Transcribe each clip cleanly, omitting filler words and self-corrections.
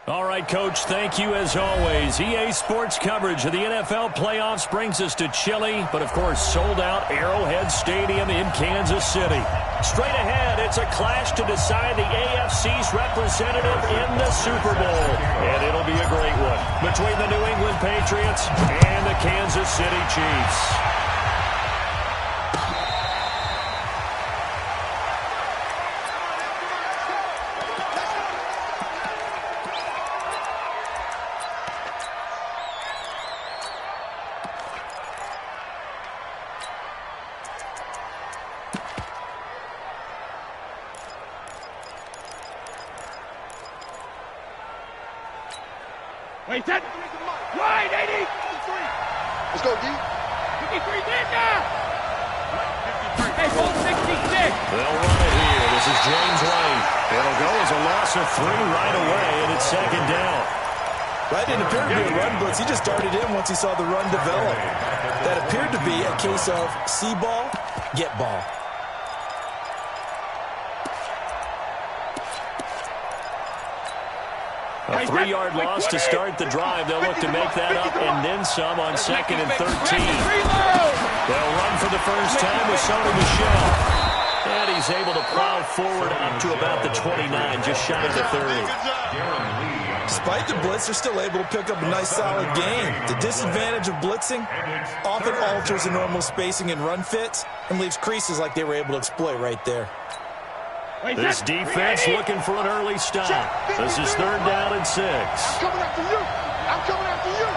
All right, Coach, thank you as always. EA Sports coverage of the NFL playoffs brings us to chilly, but of course sold-out Arrowhead Stadium in Kansas City. Straight ahead, it's a clash to decide the AFC's representative in the Super Bowl. And it'll be a great one between the New England Patriots and the Kansas City Chiefs. Wait, set. Right, 80. Let's go, D. 53, there. Hey, hold 66. They'll run it here. This is James White. It'll go as a loss of 3 right away, and it's second down. That didn't appear to be a run blitz. He just darted in once he saw the run develop. That appeared to be a case of see ball, get ball. A 3-yard loss to start the drive. They'll look to make that up and then some on 2nd and 13. They'll run for the first time with Sony Michel. And he's able to plow forward up to about the 29, just shy of the 30. Despite the blitz, they're still able to pick up a nice solid gain. The disadvantage of blitzing often alters the normal spacing and run fits and leaves creases like they were able to exploit right there. This defense looking for an early stop. This is 3rd down and 6. I'm coming after you. I'm coming after you.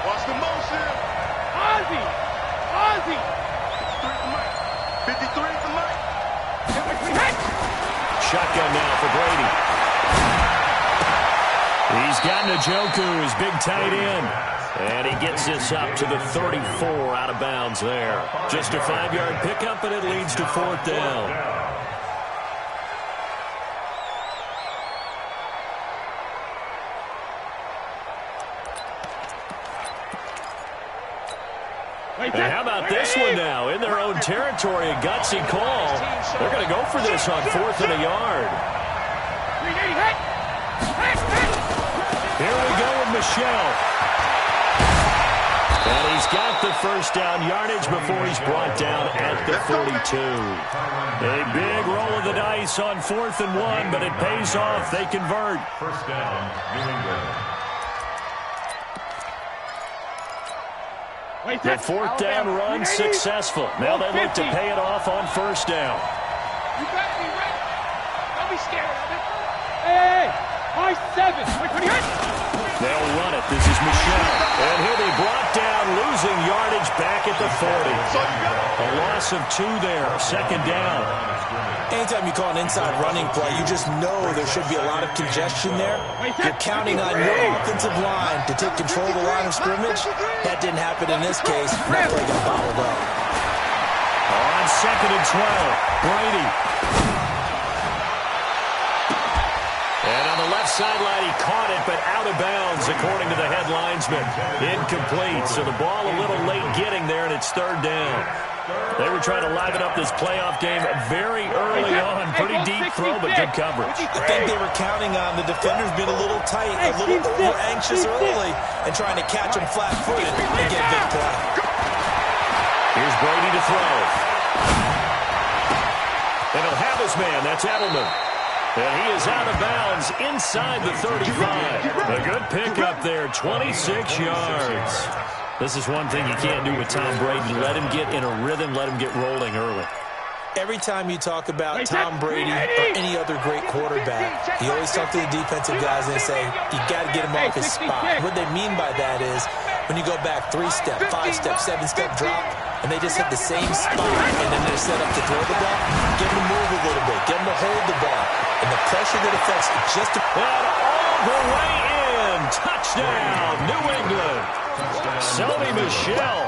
Watch the motion. Ozzy. 53 for Mike. Shotgun now for Brady. He's got Njoku, his big tight end. And he gets this up to the 34 out of bounds there. Just a 5-yard pickup, and it leads to 4th down. And how about this one now? In their own territory, a gutsy call. They're going to go for this on 4th and a yard. Here we go with Michel. And he's got the first down yardage before he's brought down at the 42. A big roll of the dice on 4th and 1, but it pays off. They convert. First down, New England. The 4th down run successful. Now they look to pay it off on 1st down. You got me right. Don't be scared of it. Hey, my 7. Wait, when he hits. They'll run it. This is Michel. And he'll be brought down, losing yardage back at the 40. A loss of 2 there. 2nd down. Anytime you call an inside running play, you just know there should be a lot of congestion there. You're counting on your offensive line to take control of the line of scrimmage. That didn't happen in this case. That play got bottled up. On 2nd and 12, Brady. And on the left sideline, he caught it, but out of bounds, according to the head linesman. Incomplete, so the ball a little late getting there, and it's 3rd down. They were trying to liven up this playoff game very early on. Pretty deep throw, but good coverage. I think they were counting on the defenders being a little tight, a little over-anxious early, and trying to catch them flat-footed and get big play. Here's Brady to throw. And he'll have his man. That's Edelman. And he is out of bounds inside the 35. A good pickup there, 26 yards. This is one thing you can't do with Tom Brady. Let him get in a rhythm, let him get rolling early. Every time you talk about Tom Brady or any other great quarterback, you always talk to the defensive guys and they say, you got to get him off his spot. What they mean by that is when you go back 3-step, 5-step, 7-step drop, and they just hit the same spot, and then they're set up to throw the ball, get them to move a little bit, get them to hold the ball. And the pressure that affects it just to... And all the way in. Touchdown, New England. Sony Michel,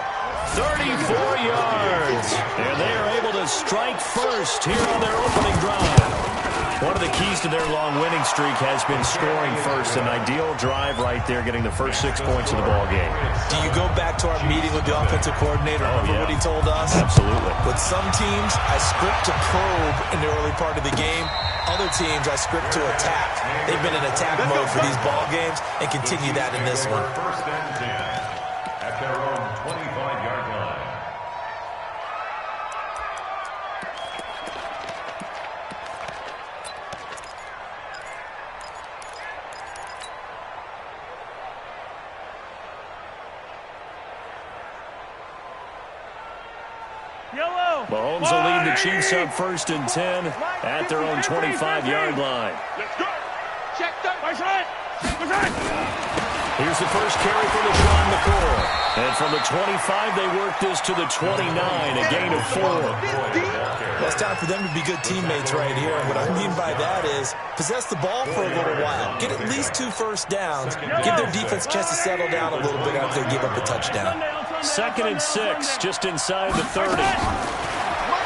34 yards. And they are able to strike first here on their opening drive. One of the keys to their long winning streak has been scoring first. An ideal drive right there, getting the first 6 points of the ball game. Do you go back to our meeting with the offensive coordinator? Remember what he told us? Absolutely. With some teams, I script to probe in the early part of the game. Other teams I script to attack. They've been in attack mode for these ball games and continue that in this one. First and 10 at their own 25-yard line. Mahomes will lead the Chiefs up first and 10 at their own 25-yard line. Let's go. Check that. Here's the first carry for LaShawn McCoy. And from the 25, they work this to the 29, a gain of 4. Well, it's time for them to be good teammates right here. And what I mean by that is possess the ball for a little while. Get at least 2 first downs. Give their defense a chance to settle down a little bit after they give up a touchdown. 2nd and 6, just inside the 30.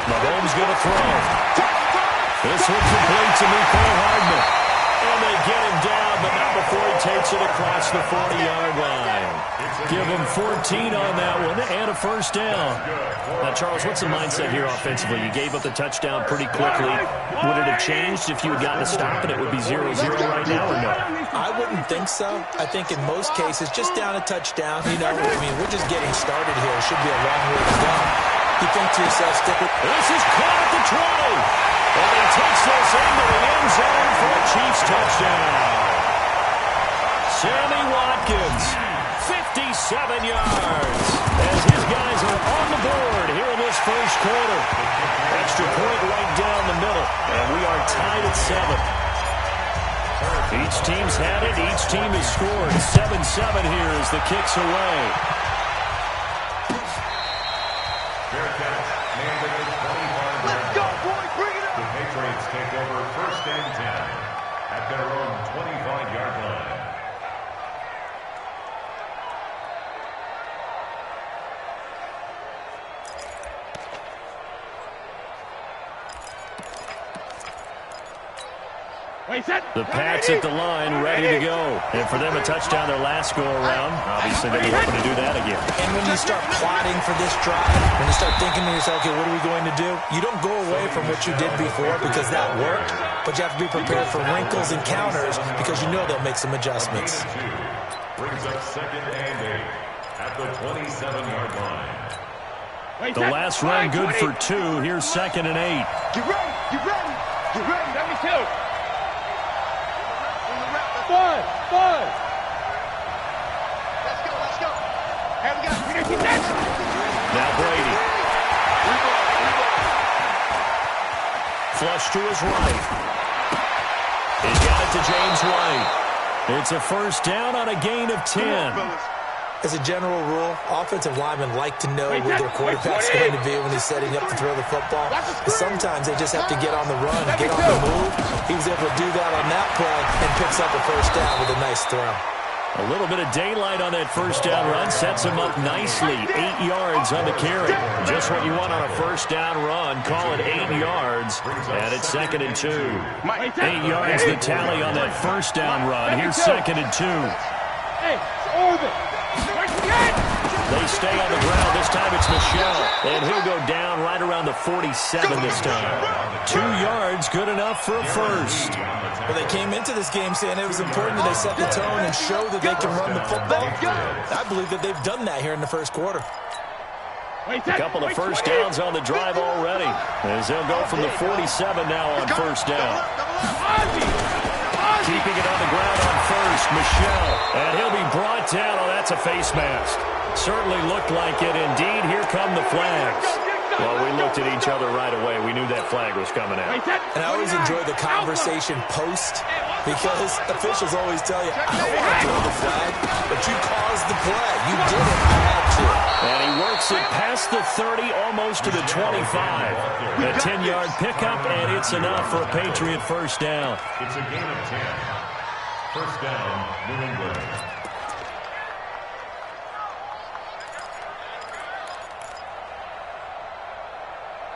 Mahomes going to throw. This one complete to Mecole Hardman. And they get him down, but not before he takes it across the 40-yard line. Give him 14 on that one and a first down. Now, Charles, what's the mindset here offensively? You gave up the touchdown pretty quickly. Would it have changed if you had gotten a stop and it would be 0-0 right now or no? I wouldn't think so. I think in most cases, just down a touchdown, you know, I mean, we're just getting started here. It should be a long way to go. You think to yourself, stick with... This is caught at the 20. And he takes this into the end zone for a Chiefs touchdown. Sammy Watkins, 57 yards, as his guys are on the board here in this first quarter. Extra point right down the middle, and we are tied at 7. Each team's had it. Each team has scored. 7-7 here as the kick's away. Let's go, boy. Bring it up. The Patriots take over first and 10 at their own 25-yard line. The Pats at the line, ready to go. And for them, a touchdown their last go-around. Obviously, they'll be hoping to do that again. And when you start plotting for this drive, when you start thinking to yourself, okay, what are we going to do? You don't go away from what you did before because that worked, but you have to be prepared for wrinkles and counters because you know they'll make some adjustments. Brings up 2nd and 8 at the 27-yard line. The last run good for 2. Here's 2nd and 8. Get ready. Get ready. Get ready. Let me tell. Let's go. Here we go. Now Brady. Flush to his right. He's got it to James White. It's a first down on a gain of 10. As a general rule, offensive linemen like to know where their quarterback's going to be when he's setting up to throw the football. But sometimes they just have to get on the run, get on the move. He was able to do that on that play and picks up a first down with a nice throw. A little bit of daylight on that first down run sets him up nicely. 8 yards on the carry. Just what you want on a first down run. Call it 8 yards. And it's 2nd and 2. 8 yards the tally on that first down run. Here's 2nd and 2. Hey, Orbit. They stay on the ground. This time it's Michelle. And he'll go down right around the 47 this time. 2 yards, good enough for a first. Well, they came into this game saying it was important that they set the tone and show that they can run the football. I believe that they've done that here in the first quarter. A couple of first downs on the drive already, as they'll go from the 47 now on first down. Keeping it on the ground on first, Michelle. And he'll be brought down. Oh, that's a face mask. Certainly looked like it. Indeed, here come the flags. Well, we looked at each other right away. We knew that flag was coming out. And I always enjoy the conversation post because officials always tell you, I don't want to throw the flag, but you caused the play. You did it. I had to. And he works it past the 30, almost to the 25. A 10-yard pickup, and it's enough for a Patriot first down. It's a gain of 10. First down, New England.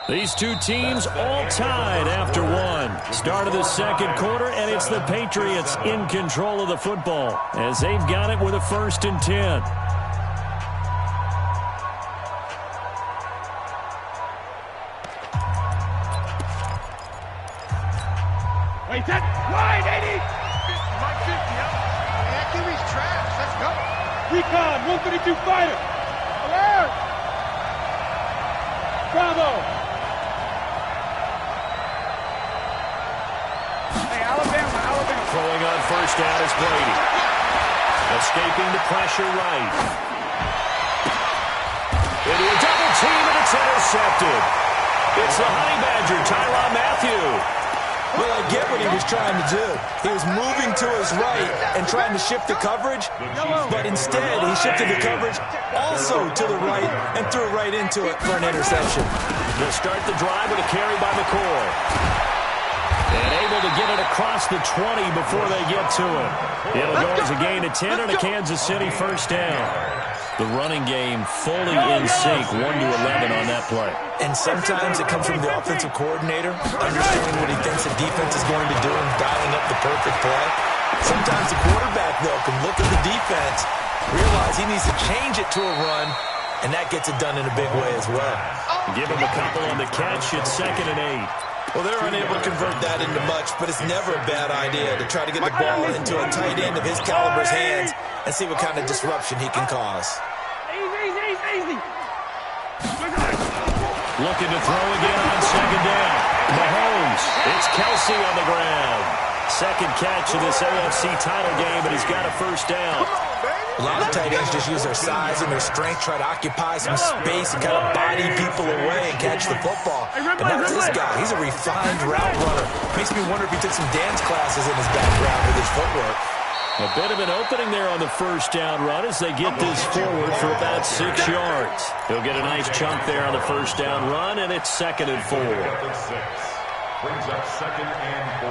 These two teams all tied after one. Start of the second quarter, and it's the Patriots in control of the football as they've got it with a 1st and 10. Hey, set. Wide, 80. Mike 50, huh? Hey, that QB's trash. Let's go. Recon, 132 fighter. Alert. Bravo. Hey, Alabama. Throwing on first down is Brady. Escaping the pressure right. Into a double team, and it's intercepted. It's the Honey Badger, Tyrann Mathieu. Well, I get what he was trying to do. He was moving to his right and trying to shift the coverage, but instead he shifted the coverage also to the right and threw right into it for an interception. They'll start the drive with a carry by McCoy. And able to get it across the 20 before they get to it. It'll go as a gain of 10 and a Kansas City first down. The running game fully in sync, 1 to 11 on that play. And sometimes it comes from the offensive coordinator, understanding what he thinks the defense is going to do and dialing up the perfect play. Sometimes the quarterback, though, can look at the defense, realize he needs to change it to a run, and that gets it done in a big way as well. Give him a couple on the catch. It's 2nd and 8. Well, they're unable to convert that into much, but it's never a bad idea to try to get the ball into a tight end of his caliber's hands and see what kind of disruption he can cause. Easy. Looking to throw again on 2nd down. Mahomes. It's Kelsey on the ground. Second catch of this AFC title game, and he's got a first down. A lot of tight ends just use their size and their strength, try to occupy some space and kind of body people away and catch the football. But not this guy. He's a refined route runner. Makes me wonder if he took some dance classes in his background with his footwork. A bit of an opening there on the first down run as they get this forward for about 6 yards. He'll get a nice chunk there on the first down run, and it's 2nd and 4. Brings up 2nd and 4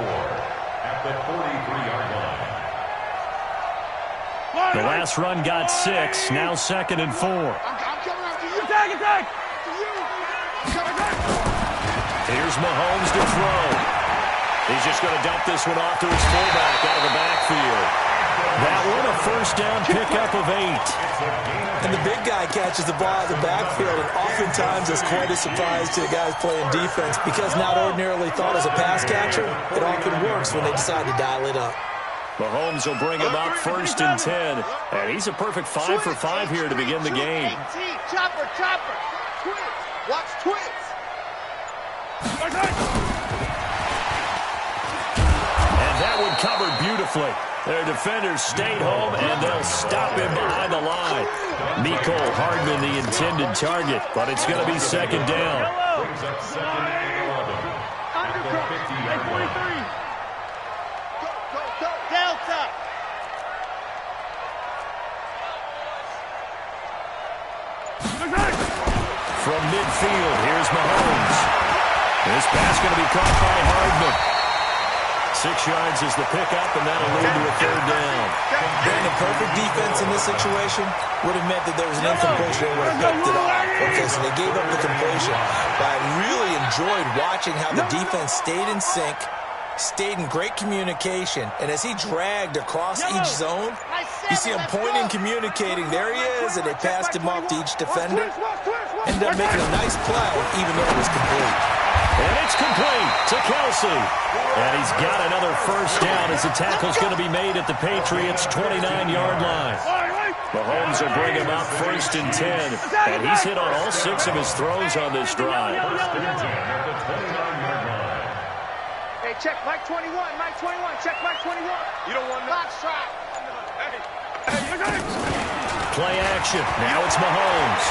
at the 43-yard line. The last run got 6, now 2nd and 4. I'm coming after you. Attack. Here's Mahomes to throw. He's just going to dump this one off to his fullback out of the backfield. That one a first down pickup of 8. And the big guy catches the ball out of the backfield, and oftentimes it's quite a surprise to the guys playing defense because not ordinarily thought as a pass catcher, it often works when they decide to dial it up. Mahomes will bring him up 1st and 10. And he's a perfect 5 for 5 here to begin the game. Chopper. Twins. Watch twins. And that one covered beautifully. Their defenders stayed home, and they'll stop him behind the line. Mecole Hardman, the intended target, but it's going to be 2nd down. Brings up 2nd and 11 at the 50-yard line. Go. Delta. From midfield, here's Mahomes. This pass going to be caught by Hardman. 6 yards is the pickup, and that'll lead to a 3rd down. Then the perfect defense in this situation would have meant that there was an incompletion and would have picked it off. Okay, so they gave up the completion. But I really enjoyed watching how the defense stayed in sync, stayed in great communication, and as he dragged across each zone, you see him pointing, communicating. There he is, and they passed him off to each defender. Ended up making a nice play, even though it was complete. And it's complete to Kelsey. And he's got another first down as the tackle's going to be made at the Patriots' 29-yard line. Mahomes will bring him up 1st and 10. And he's hit on all 6 of his throws on this drive. 1st and 10 at the 29-yard line. Hey, check Mike 21. Check Mike 21. You don't want box shot. Play action. Now it's Mahomes.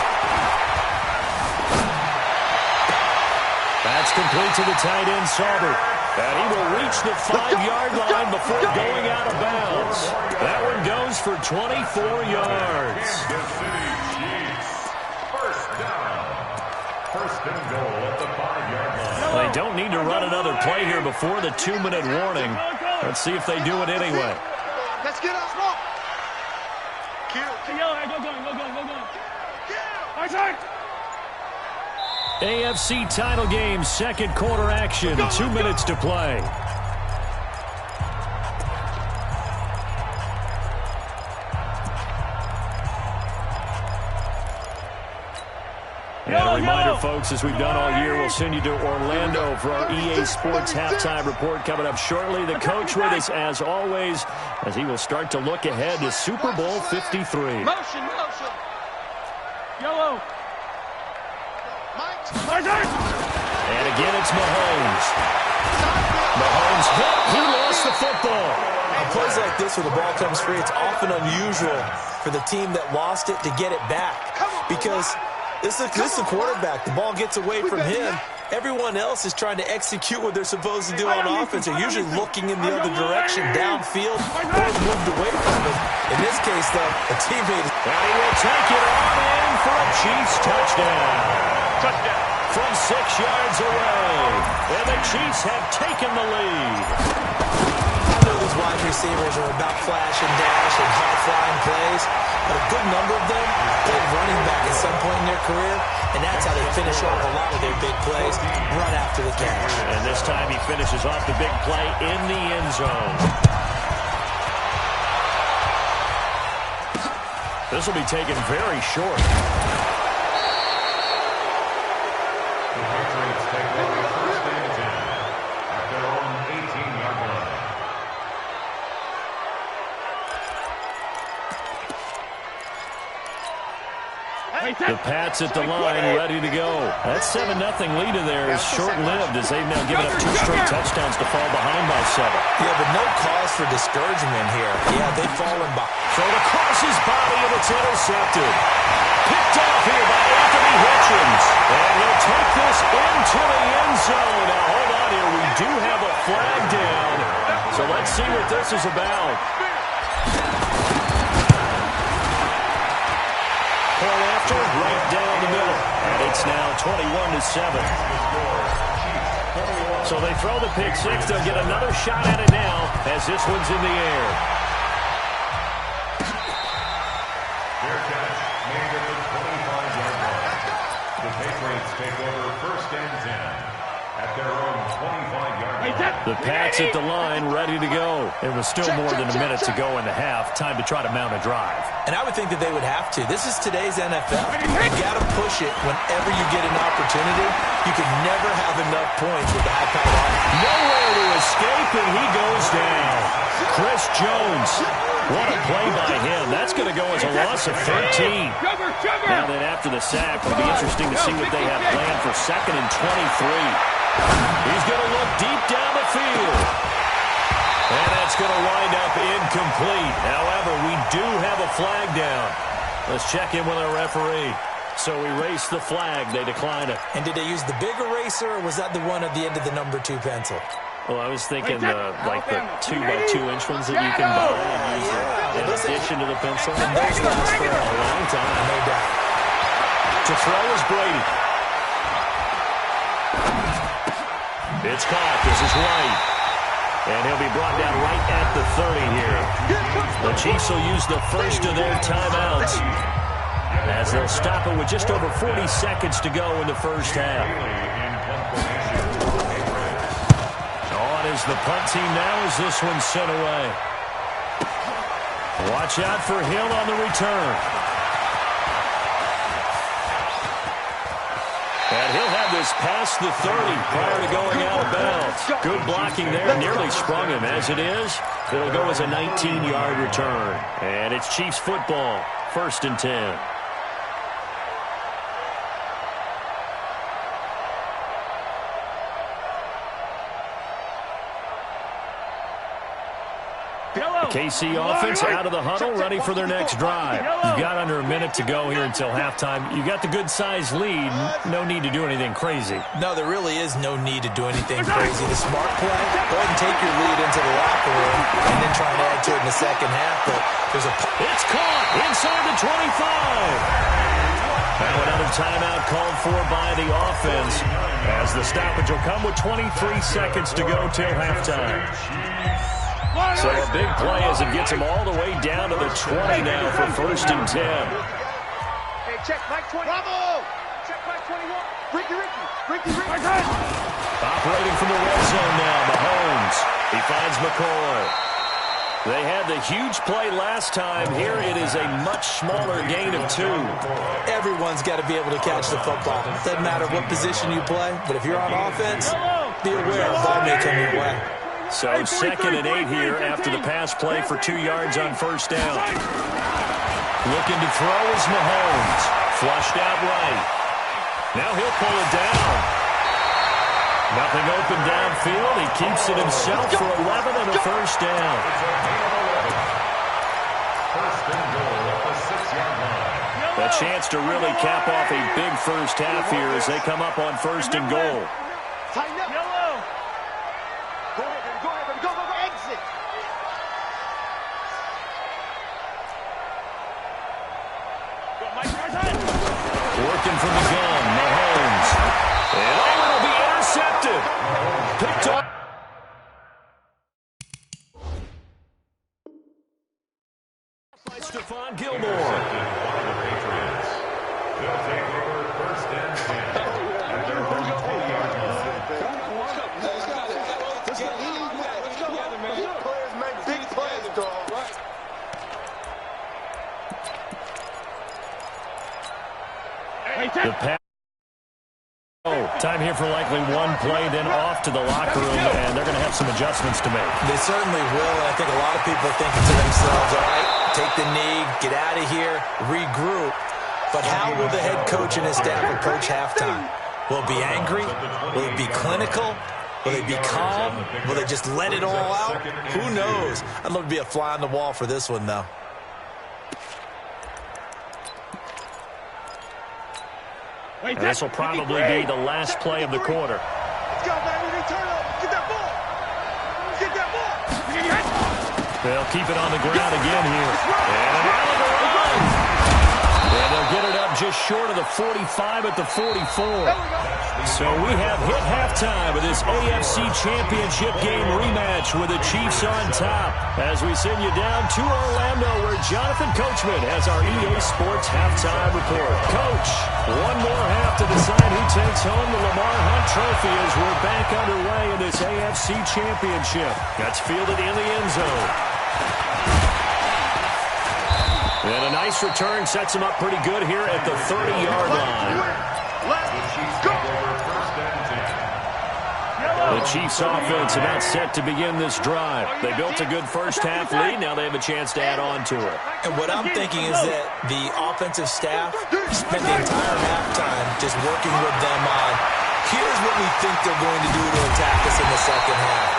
That's complete to the tight end, Sauber. And he will reach the 5-yard line before going out of bounds. That one goes for 24 yards. Kansas City Chiefs. First down. 1st and goal at the 5-yard line. They don't need to run another play here before the 2-minute warning. Let's see if they do it anyway. Let's get up. Smoke. Kill. AFC title game, 2nd quarter action, 2 minutes to play. And a reminder, folks, as we've done all year, we'll send you to Orlando for our EA Sports halftime report coming up shortly. The coach with us, as always, as he will start to look ahead to Super Bowl 53. Motion. Yellow. And again, it's Mahomes. Mahomes hit. He lost the football. On plays like this where the ball comes free, it's often unusual for the team that lost it to get it back. Because this is the quarterback. The ball gets away from him. Everyone else is trying to execute what they're supposed to do on offense. They're usually looking in the other direction, downfield, or moved away from it. In this case, though, a teammate is... And he will take it on in for a Chiefs touchdown. From 6 yards away. And the Chiefs have taken the lead. I know these wide receivers are about flash and dash and high-flying plays, but a good number of them played running back at some point in their career, and that's how they finish off a lot of their big plays, run after the catch. And this time he finishes off the big play in the end zone. This will be taken very short. The Patriots take over first and 10 at their own 18-yard line. The Pats at the line, ready to go. That 7-0 lead of theirs is short-lived as they've now given up 2 straight touchdowns to fall behind by 7. Yeah, but no cause for discouragement here. Yeah, they've fallen by. Thrown across his body, and it's intercepted. Picked off here by Anthony Hitchens. And he'll take this into the end zone. Now, hold on here. We do have a flag down. So let's see what this is about. Pull after, right down the middle. And it's now 21-7. So they throw the pick six. They'll get another shot at it now as this one's in the air. Their catch made at the 25-yard line. The Patriots take over first and 10 at their own 25-yard line. The Pats at the line, ready to go. It was still more than a minute to go in the half. Time to try to mount a drive. And I would think that they would have to. This is today's NFL. You got to push it whenever you get an opportunity. You can never have enough points with the high-powered offense. Nowhere to escape, and he goes down. Chris Jones. What a play by him. That's going to go as a loss of 13. Now then, after the sack, it'll be interesting to see what they have planned for 2nd and 23. He's going to look deep down the field. And that's going to wind up incomplete. However, we do have a flag down. Let's check in with our referee. So erase the flag. They decline it. And did they use the big eraser, or was that the one at the end of the number 2 pencil? Well, I was thinking like the 2x2 inch ones that you can buy and use in addition to the pencil. And those last for a long time, no doubt. To throw is Brady. It's caught. This is White. And he'll be brought down right at the 30 here. The Chiefs will use the first of their timeouts as they'll stop it with just over 40 seconds to go in the first half. On is the punt team now as this one's sent away. Watch out for Hill on the return. And he'll have this past the 30 prior to going out of bounds. Good blocking there. Nearly sprung him. As it is, it'll go as a 19-yard return. And it's Chiefs football. 1st and 10. KC offense out of the huddle, ready for their next drive. You've got under a minute to go here until halftime. You got the good-sized lead. No need to do anything crazy. No, there really is no need to do anything crazy. The smart play, go ahead and take your lead into the locker room and then try and add to it in the second half. But there's a... It's caught inside the 25. Now another timeout called for by the offense as the stoppage will come with 23 seconds to go till halftime. So a big play as it gets him all the way down to the 20 now for 1st and 10. Hey, check Mike 20. Bravo! Check Mike 21. Ricky. Operating from the red zone now, Mahomes. He finds McCoy. They had the huge play last time. Here it is a much smaller gain of 2. Everyone's got to be able to catch the football. Doesn't matter what position you play, but if you're on offense, be aware the ball may come your way. So 2nd and 8 here after the pass play for 2 yards on first down. Looking to throw is Mahomes. Flushed out right. Now he'll pull it down. Nothing open downfield. He keeps it himself for 11 and a first down. First and goal at the 6-yard line. A chance to really cap off a big first half here as they come up on first and goal. Tighten up. Yellow. Go ahead, baby. Go ahead, baby. Go, go, go. Exit. Working from the gun, Mahomes. And it'll be intercepted. Picked up. By Stephon Gilmore. The Patriots. They'll take over first and 10 at their own 20-yard line. Players make big plays, dog. The pass. Time here for likely one play, then off to the locker room, and they're going to have some adjustments to make. They certainly will, and I think a lot of people are thinking to themselves, all right, take the knee, get out of here, regroup. But how will the head coach and his staff approach halftime? Will it be angry? Will it be clinical? Will they be calm? Will they just let it all out? Who knows? I'd love to be a fly on the wall for this one, though. And this will probably be the last play of the quarter. Let's go, baby. Return over. Get that ball. Get that ball. They'll keep it on the ground again here. And out of the run. And they'll get it up just short of the 45 at the 44. So we have hit halftime of this AFC Championship game rematch with the Chiefs on top. As we send you down to Orlando, where Jonathan Coachman has our EA Sports halftime report. Coach, one more half to decide who takes home the Lamar Hunt Trophy as we're back underway in this AFC Championship. That's fielded in the end zone. And a nice return sets him up pretty good here at the 30-yard line. The Chiefs offense about set to begin this drive. They built a good first half lead. Now they have a chance to add on to it. And what I'm thinking is that the offensive staff spent the entire halftime just working with them on, here's what we think they're going to do to attack us in the second half.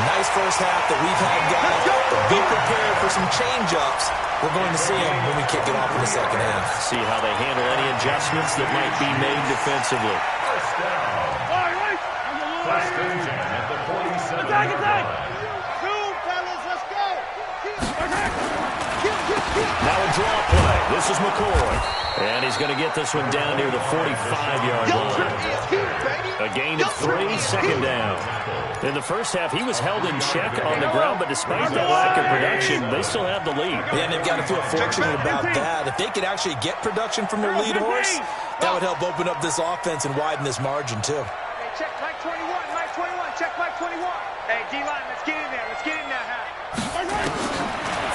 Nice first half that we've had, guys. Be prepared for some change-ups. We're going to see them when we kick it off in the second half. See how they handle any adjustments that might be made defensively. First down. First and 10 at the 47-yard line. Fellas, let's go. Now a draw play. This is McCoy. And he's going to get this one down near the 45-yard line. A gain of 3, second down. In the first half, he was held in check on the ground, but despite that lack of production, they still have the lead. Yeah, and they've got to feel fortunate about that. If they could actually get production from their lead horse, that would help open up this offense and widen this margin, too. Hey, check Mike 21, Mike 21, check Mike 21. Hey, D-line, let's get in there. Let's get in there, huh?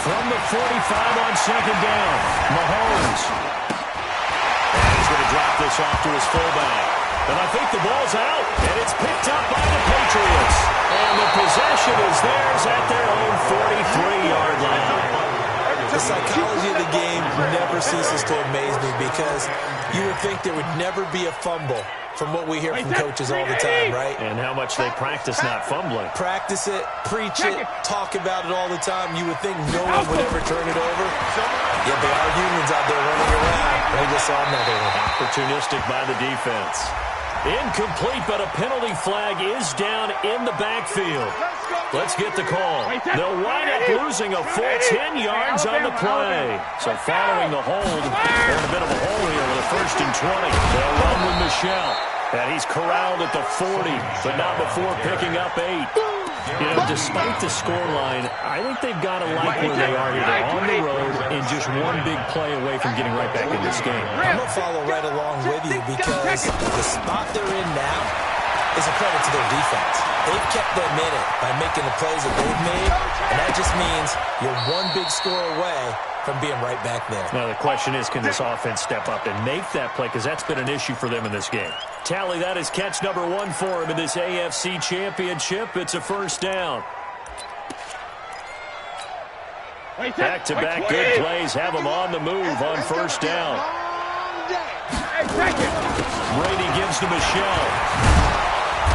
From the 45 on second down, Mahomes. And he's going to drop this off to his fullback. And I think the ball's out, and it's picked up by the Patriots. And the possession is theirs at their own 43-yard line. The psychology of the game never ceases to amaze me because you would think there would never be a fumble from what we hear from coaches all the time, right? And how much they practice not fumbling. Practice it, preach it, talk about it all the time. You would think no one would ever turn it over. Yet there are humans out there running around. We just saw another one. Opportunistic by the defense. Incomplete, but a penalty flag is down in the backfield. Let's get the call. They'll wind up losing a full 10 yards on the play. So following the hold, they're in a bit of a hole here with a first and 20. They'll run with Michelle. And he's corralled at the 40, but not before picking up 8. You know, despite the scoreline, I think they've got to like where they are here. They're on the road and just one big play away from getting right back in this game. I'm going to follow right along with you because the spot they're in now, is a credit to their defense. They've kept them in it by making the plays that they've made, and that just means you're one big score away from being right back there. Now the question is, can this offense step up and make that play? Because that's been an issue for them in this game. Tally, that is catch number 1 for him in this AFC Championship. It's a first down. Back-to-back good plays have him on the move on first down. Brady gives to Michelle.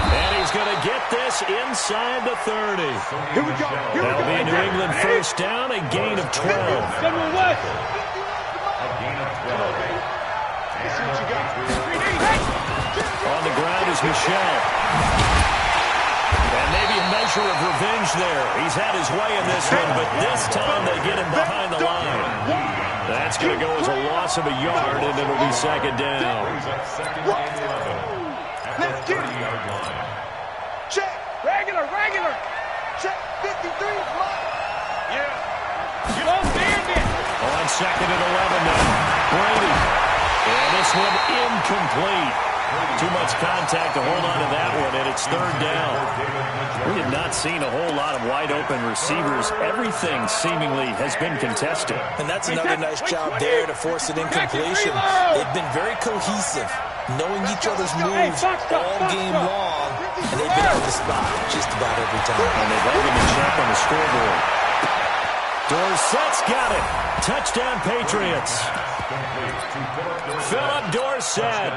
And he's going to get this inside the 30. Here we go. That'll be a New England first down, a gain of 12. A gain of 12. On the ground is Michelle. And maybe a measure of revenge there. He's had his way in this one, but this time they get him behind the line. That's going to go as a loss of a yard, and it'll be second down. Brings up second and 11 at the 30-yard line. Check. Regular. Check. 53. Yeah. You don't stand it. On second and 11 now. Brady. And this one incomplete. Too much contact to hold on to that one, and it's third down. We have not seen a whole lot of wide-open receivers. Everything seemingly has been contested. And that's another nice job there to force an incompletion. They've been very cohesive, knowing each other's moves all game long, and they've been on the spot just about every time. And they've held them in check on the scoreboard. Dorsett's got it. Touchdown, Patriots. Philip Dorsett,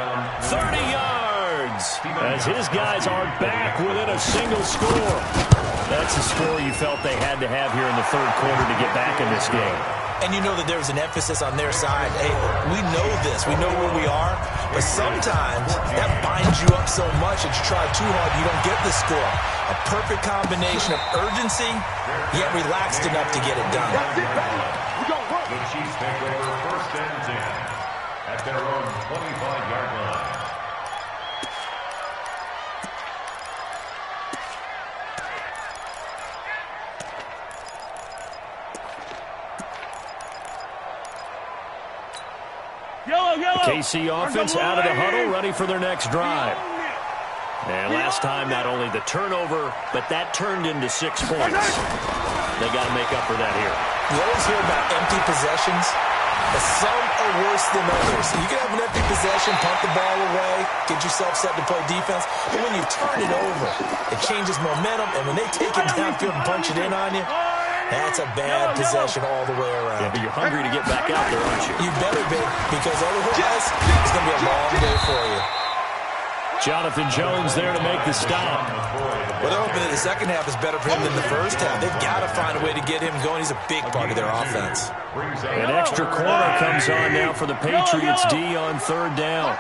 30 yards, as his guys are back within a single score. That's a score you felt they had to have here in the third quarter to get back in this game. And you know that there was an emphasis on their side. Hey, we know this. We know where we are. But sometimes that binds you up so much that you try too hard, you don't get the score. A perfect combination of urgency, yet relaxed enough to get it done. The Chiefs take over first and 10 at their own 25-yard line. Yellow. The KC offense out of the huddle, ready for their next drive. And last time, not only the turnover, but that turned into 6 points. They got to make up for that here. You always hear about empty possessions, but some are worse than others. You can have an empty possession, punt the ball away, get yourself set to play defense, but when you turn it over, it changes momentum, and when they take it downfield and punch it in on you, that's a bad possession all the way around. Yeah, but you're hungry to get back out there, aren't you? You better be, because otherwise, it's going to be a long day for you. Jonathan Jones there to make the stop. Well, they're hoping that the second half is better for him than the first half. They've got to find a way to get him going. He's a big part of their offense. An extra corner comes on now for the Patriots D on third down.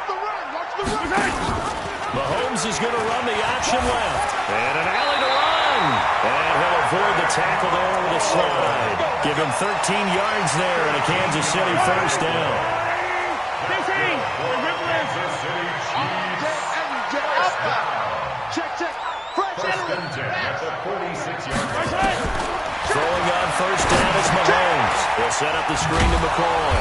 Mahomes is going to run the option left. And an alley to run. And he'll avoid the tackle there with a slide. Give him 13 yards there and a Kansas City first down. Check. First and 10 at the 46-yard line. Throwing on first down is Mahomes. He'll set up the screen to McCoy.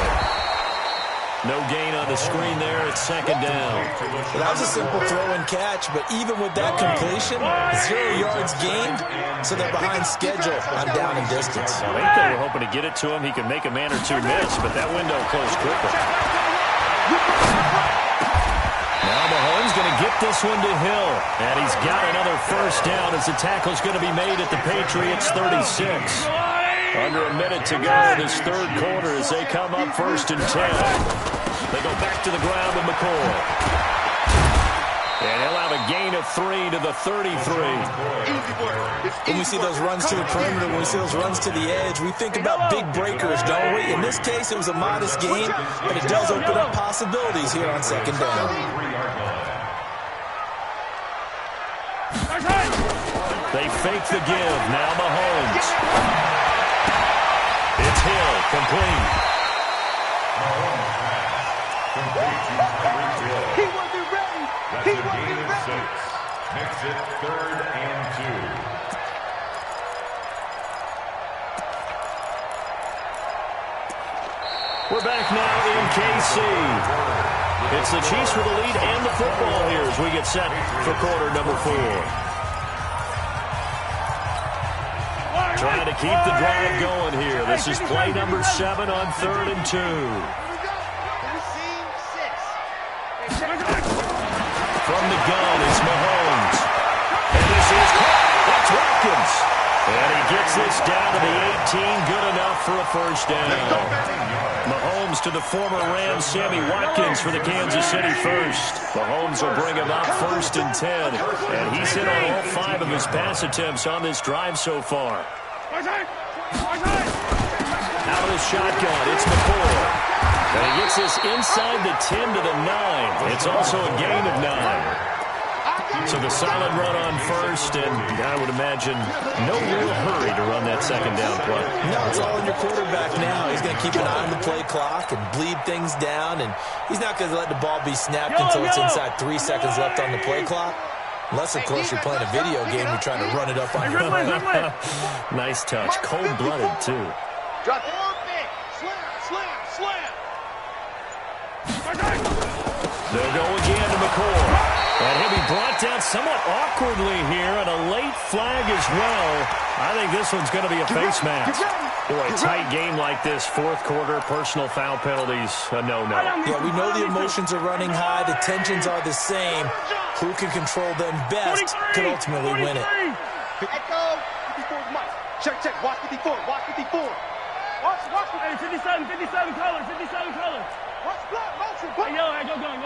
No gain on the screen there. It's second down. Well, that was a simple throw and catch, but even with that completion, 0 yards gained, so they're behind schedule on down and distance. I think they were hoping to get it to him. He can make a man or two miss, but that window closed quickly. Now Mahomes going to get this one to Hill. And he's got another first down as the tackle's going to be made at the Patriots 36. Under a minute to go in this third quarter as they come up first and 10. They go back to the ground with McCoy. And he'll have a gain of 3 to the 33. When we see those runs to the perimeter, when we see those runs to the edge, we think about big breakers, don't we? In this case, it was a modest gain, but it does open up possibilities here on second down. They fake the give. Now Mahomes. It's Hill, complete. He wasn't ready. That's a gain of 6. Makes it third and 2. We're back now in KC. It's the Chiefs with the lead and the football here as as we get set for quarter number 4. Trying to keep the drive going here. This is play number 7 on 3rd and 2. From the gun is Mahomes. And this is caught. That's Watkins. And he gets this down to the 18. Good enough for a first down. Mahomes to the former Rams, Sammy Watkins for the Kansas City first. Mahomes will bring him up 1st and 10. And he's hit on all 5 of his pass attempts on this drive so far. Out of the shotgun, it's McCoy. And he gets this inside the 10 to the 9. It's also a gain of 9. So the solid run on 1st, and I would imagine no real hurry to run that 2nd down play. No, it's all in your quarterback now. He's going to keep an eye on the play clock and bleed things down, and he's not going to let the ball be snapped until it's inside 3 seconds left on the play clock. Unless, of course, you're playing a video game, you're trying to run it up on your own. Nice touch. Cold-blooded, too. Drop it. Slam. They'll go again to McCoy. And he'll be brought down somewhat awkwardly here, and a late flag as well. I think this one's going to be a face mask. Boy, a tight game like this, 4th quarter, personal foul penalties, no. Yeah, we know the emotions are running high. The tensions are the same. Who can control them best could ultimately win it. Echo. 54 is Mike. Check. Watch 54. Watch 54. Watch. Hey, 57 colors. Watch block. Motion. Hey, yo, go gun.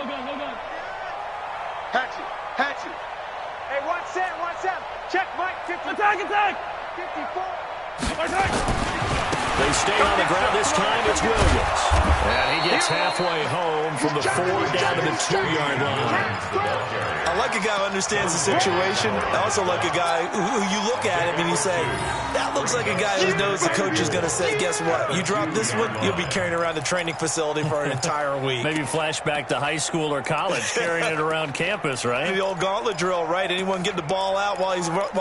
Hatchet. Hey, watch Sam. Check, Mike. 50. Attack. 54. They stay on the ground. This time it's Williams. And he gets halfway home from the 4 down to the 2-yard line. I like a guy who understands the situation. I also like a guy who you look at him and you say, that looks like a guy who knows the coach is going to say, guess what? You drop this one, you'll be carrying around the training facility for an entire week. Maybe flashback to high school or college, carrying it around campus, right? The old gauntlet drill, right? Anyone get the ball out while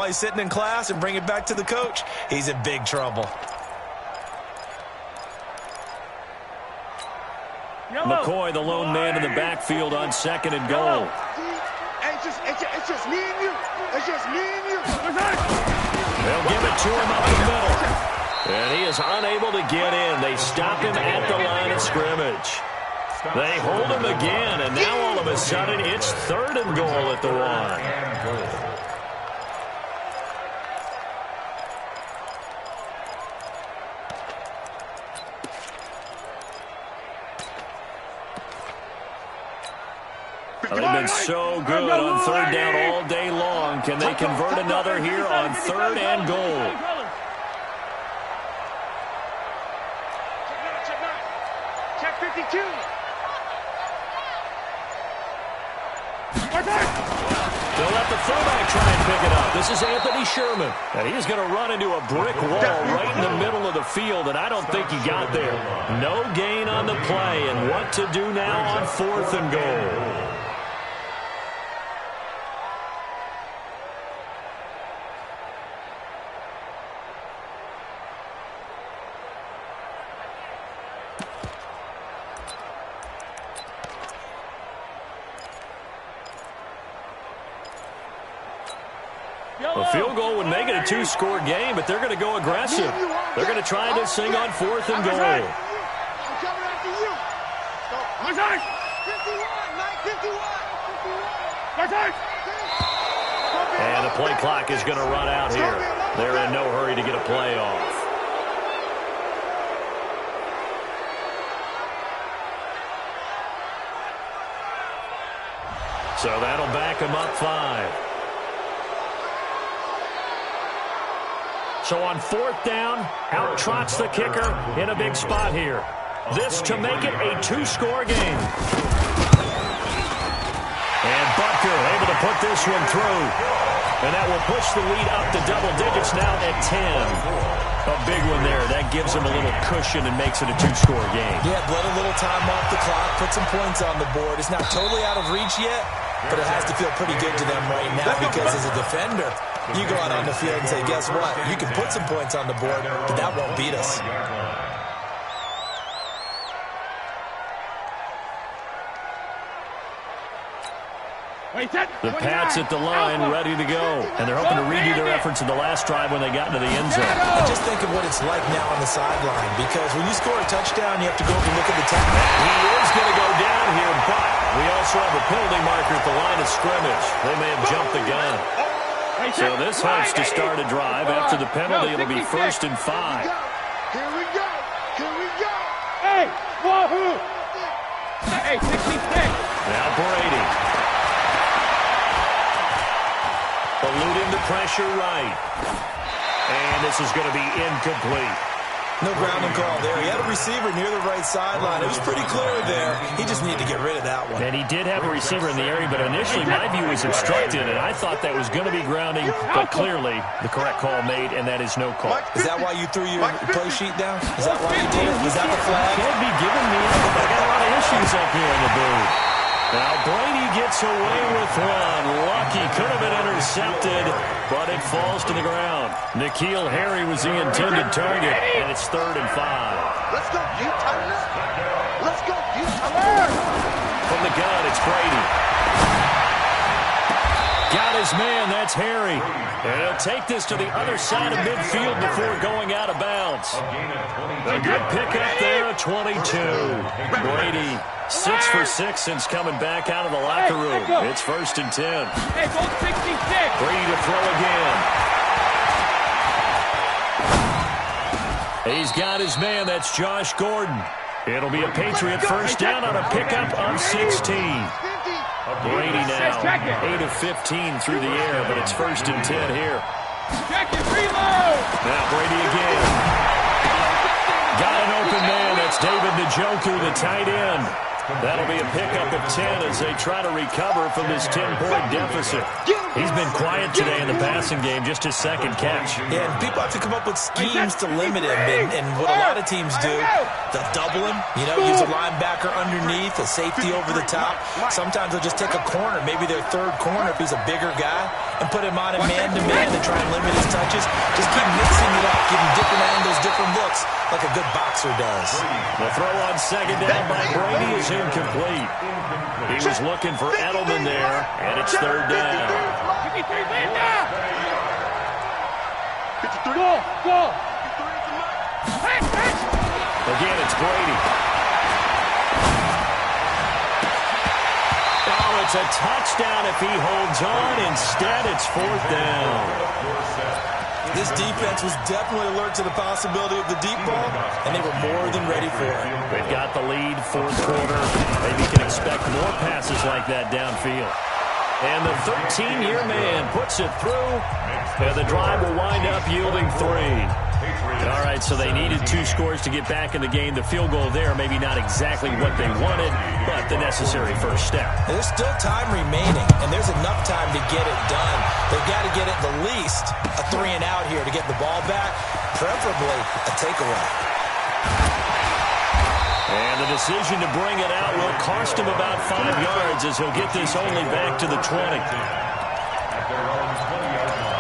he's sitting in class and bring it back to the coach? He's in big trouble. McCoy, the lone man in the backfield on 2nd and goal. It's just me and you. They'll give it to him up the middle. And he is unable to get in. They stop him at the line of scrimmage. They hold him again, and now all of a sudden it's 3rd and goal at the 1. They've been so good on 3rd down all day long. Can they convert another here on 3rd and goal? Check 52. They'll let the fullback try and pick it up. This is Anthony Sherman. And he's going to run into a brick wall right in the middle of the field, and I don't think he got there. No gain on the play, and what to do now on 4th and goal. A field goal would make it a 2-score game, but they're going to go aggressive. They're going to try this thing on 4th and goal. I'm coming after you. 51. And the play clock is going to run out here. They're in no hurry to get a play off. So that'll back him up 5. So on 4th down, out trots the kicker in a big spot here. This to make it a 2-score game. And Butker able to put this one through. And that will push the lead up to double digits now at 10. A big one there. That gives them a little cushion and makes it a 2-score game. Yeah, bled a little time off the clock, put some points on the board. It's not totally out of reach yet, but it has to feel pretty good to them right now because as a defender, you go out on the field and say, guess what? You can put some points on the board, but that won't beat us. The Pats at the line, ready to go. And they're hoping to redo their efforts in the last drive when they got into the end zone. I just think of what it's like now on the sideline, because when you score a touchdown, you have to go up and look at the time. He is going to go down here, but we also have a penalty marker at the line of scrimmage. They may have jumped the gun. So this helps to start a drive. After the penalty, it'll be 1st and 5. Here we go. Here we go. Hey, wahoo! Hey, 66. Now Brady. Eluding the pressure right. And this is going to be incomplete. No grounding call there. He had a receiver near the right sideline. It was pretty clear there. He just needed to get rid of that one. And he did have a receiver in the area, but initially my view was obstructed, and I thought that was going to be grounding, but clearly the correct call made, and that is no call. Is that why you threw your play sheet down? Is that why you did it? Was that the flag? Can't be giving me up. I got a lot of issues up here in the booth. Now Brady gets away with one. Lucky, could have been intercepted, but it falls to the ground. N'Keal Harry was the intended target, and it's 3rd and 5. Let's go, Utah. Let's go, Utah. From the gun, it's Brady. Got his man, that's Harry. And he'll take this to the other side of midfield before going out of bounds. A good pickup there at 22. Brady, 6 for 6 since coming back out of the locker room. It's 1st and 10. Hey, go 66. Brady to throw again. He's got his man, that's Josh Gordon. It'll be a Patriot first down on a pickup of 16. Brady now 8 of 15 through the air, but it's 1st and 10 here. Now Brady again. Got an open man. That's David Njoku, the tight end. That'll be a pickup of 10 as they try to recover from this 10-point deficit. He's been quiet today in the passing game, just his 2nd catch. Yeah, and people have to come up with schemes to limit him. And what a lot of teams do, they'll double him, use a linebacker underneath, a safety over the top. Sometimes they'll just take a corner, maybe their 3rd corner if he's a bigger guy, and put him on a man-to-man to try and limit his touches. Just keep mixing it up, give him different angles, different looks, like a good boxer does. The throw on 2nd down by Brady is incomplete. He was looking for Edelman there, and it's 3rd down. 53, Linda! Go! Again, it's Brady. Oh, it's a touchdown if he holds on. Instead, it's 4th down. This defense was definitely alert to the possibility of the deep ball, and they were more than ready for it. They've got the lead, 4th quarter. Maybe you can expect more passes like that downfield. And the 13-year man puts it through, and the drive will wind up yielding 3. All right, so they needed 2 scores to get back in the game. The field goal there, maybe not exactly what they wanted, but the necessary first step. There's still time remaining, and there's enough time to get it done. They've got to get at the least a 3-and-out here to get the ball back, preferably a takeaway. And the decision to bring it out will cost him about 5 yards as he'll get this only back to the 20. At their own 20-yard line.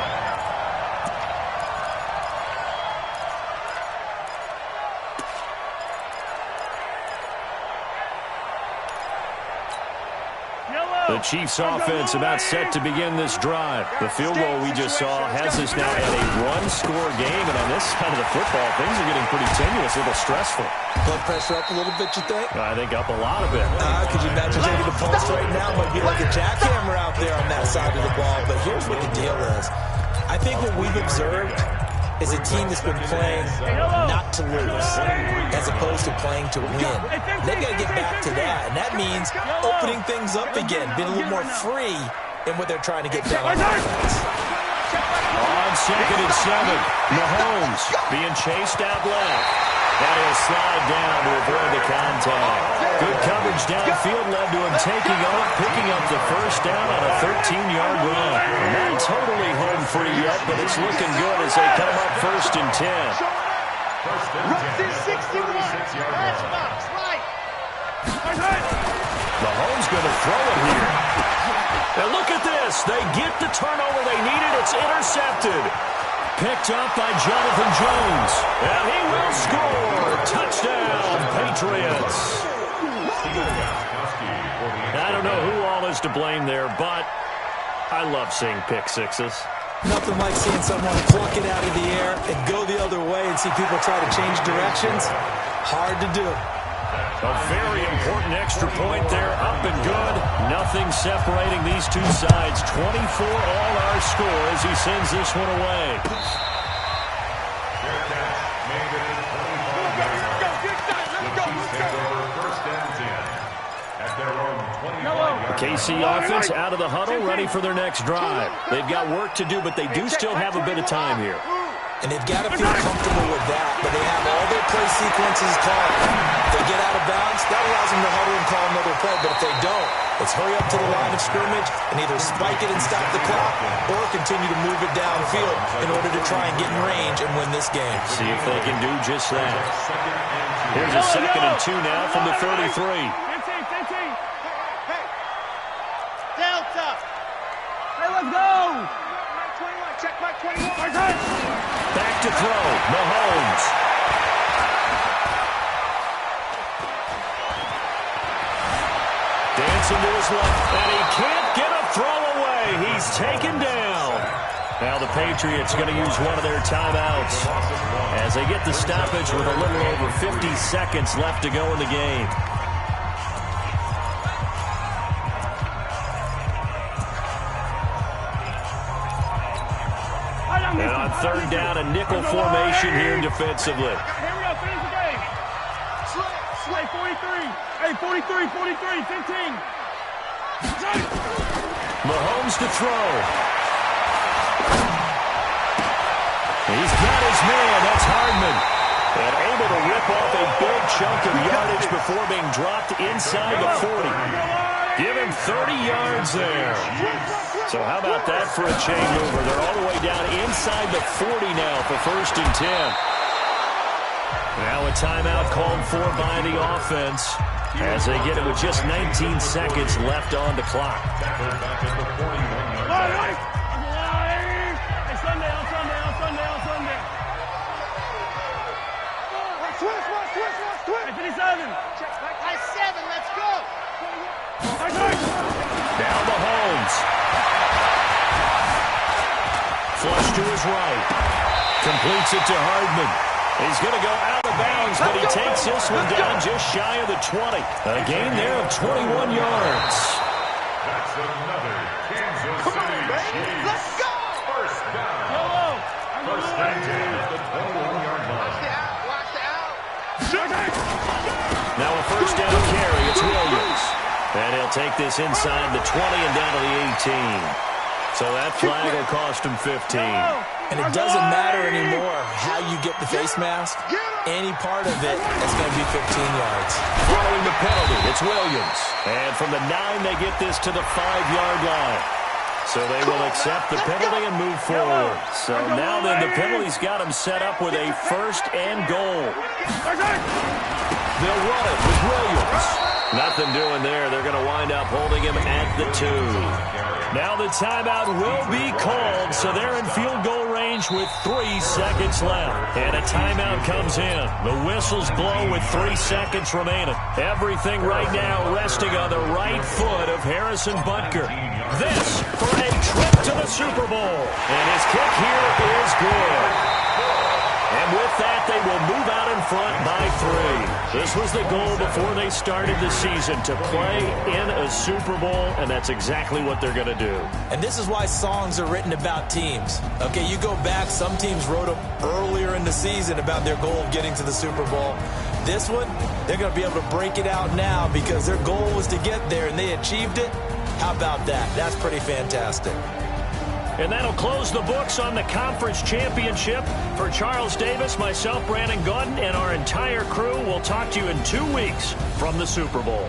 The Chiefs offense about set to begin this drive. The field goal we just saw has us now at a one-score game, and on this side of the football, things are getting pretty tenuous, a little stressful. Blood pressure up a little bit, you think? I think up a lot of it. Could you imagine taking the pulse right now? Might be like a jackhammer out there on that side of the ball, but here's what the deal is. I think what we've observed is a team that's been playing not to lose as opposed to playing to win. They've got to get back to that, and that means opening things up again, being a little more free in what they're trying to get done on offense. On 2nd and 7, Mahomes being chased out left. And he'll slide down to avoid the contact. Good coverage downfield led to him taking off, picking up the first down on a 13-yard run. Not totally home free yet, but it's looking good as they come up 1st and 10. Runs in 61. That's box, right. Mahomes going to throw it here. And look at this. They get the turnover they needed. It's intercepted. Picked up by Jonathan Jones. And he will score. Touchdown, Patriots. I don't know who all has to blame there, but I love seeing pick sixes. Nothing like seeing someone pluck it out of the air and go the other way and see people try to change directions. Hard to do. A very important extra point there, up and good. Nothing separating these two sides. 24 all our score as he sends this one away. The KC offense out of the huddle, ready for their next drive. They've got work to do, but they do still have a bit of time here. And they've got to feel comfortable with that, but they have all their play sequences called. If they get out of bounds, that allows them to huddle and call another play. But if they don't, let's hurry up to the line of scrimmage and either spike it and stop the clock or continue to move it downfield in order to try and get in range and win this game. See if they can do just that. Here's a 2nd and 2 now from the 33. Delta. Hey, let's go. Mike 21. Check Mike 21. Back to throw. Mahomes. Dancing to his left, and he can't get a throw away. He's taken down. Now the Patriots going to use one of their timeouts as they get the stoppage with a little over 50 seconds left to go in the game. And on 3rd down, a nickel formation here defensively. Here we go, finish the game. Hey, 43. Hey, 43, 43, 15. Mahomes to throw. He's got his man. That's Hardman. And able to rip off a big chunk of yardage before being dropped inside the 40. Give him 30 yards there. So how about that for a chain mover? They're all the way down inside the 40 now for 1st and 10. Now a timeout called for by the offense as they get it with just 19 seconds left on the clock. Now Mahomes. Flush to his right. Completes it to Hardman. He's going to go out of bounds, but he takes this one down just shy of the 20. A gain there of 21 yards. That's another Kansas City Chiefs. Let's go! First down. First and 10 at the 21-yard line. Watch the out. Now a first down carry. It's Williams. And he'll take this inside the 20 and down to the 18. So that flag will cost him 15. And it doesn't matter anymore how you get the face mask. Any part of it is going to be 15 yards. Following the penalty, it's Williams. And from the 9, they get this to the 5-yard line. So they will accept the penalty and move forward. So now then the penalty's got them set up with a 1st and goal. They'll run it with Williams. Nothing doing there. They're going to wind up holding him at the 2. Now the timeout will be called, so they're in field goal range with 3 seconds left. And a timeout comes in. The whistles blow with 3 seconds remaining. Everything right now resting on the right foot of Harrison Butker. This for a trip to the Super Bowl. And his kick here is good. And with that, they will move out in front by 3. This was the goal before they started the season, to play in a Super Bowl, and that's exactly what they're going to do. And this is why songs are written about teams. Okay, you go back, some teams wrote them earlier in the season about their goal of getting to the Super Bowl. This one, they're going to be able to break it out now because their goal was to get there, and they achieved it. How about that? That's pretty fantastic. And that'll close the books on the conference championship. For Charles Davis, myself, Brandon Gaudin, and our entire crew, we'll talk to you in 2 weeks from the Super Bowl.